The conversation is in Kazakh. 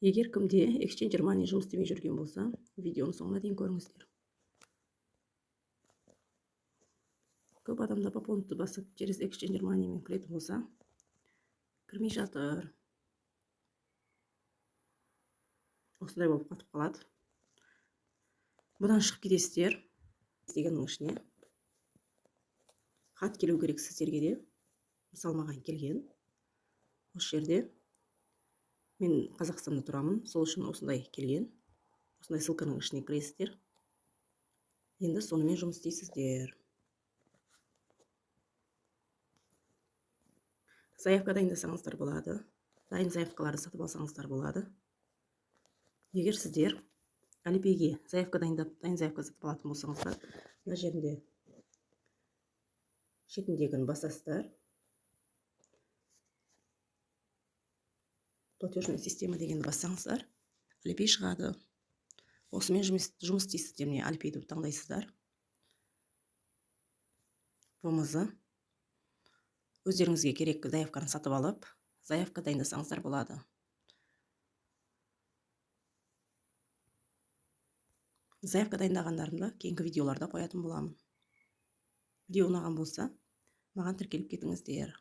Егер кімде Exchange Money жұмыс істемей жүрген болса, видеоны соңына дейін көріңіздер. Көп адамда пополнить басып через Exchange Money мен кіретін болса, кірмей жатыр. Осындай болып қатып қалады. Бұдан шығып кетесіздер. Дегеннің ішіне хат келу керек сіздерге де. Мысалы, маған келген. Осы жерде мен Қазақстанда тұрамын, сол үшін осындай келген. Осындай ссылканың ішіне кіресіздер. Енді сонымен жұмыс істейсіздер. Заявка дайындасаңыздар болады. Дайын заявкаларды сатып алсаңыздар болады. Егер сіздер Alipay'ге заявка дайындап, дайын заявка сатып алатын болсаңыздар, мына жерінде шетіндегіні басасыздар. Платежная система дегенді бассаңыздар, Alipay шығады. Осымен жұмыс істейсіздер, не Alipay'ді таңдайсыздар. Болмаса өздеріңізге керек заявканы сатып алып, заявка дайындасаңыздар болады. Заявка дайындағандарымды кейінгі видеоларда қоятын боламын. Видео ұнаған болса, маған тіркеліп кетіңіздер.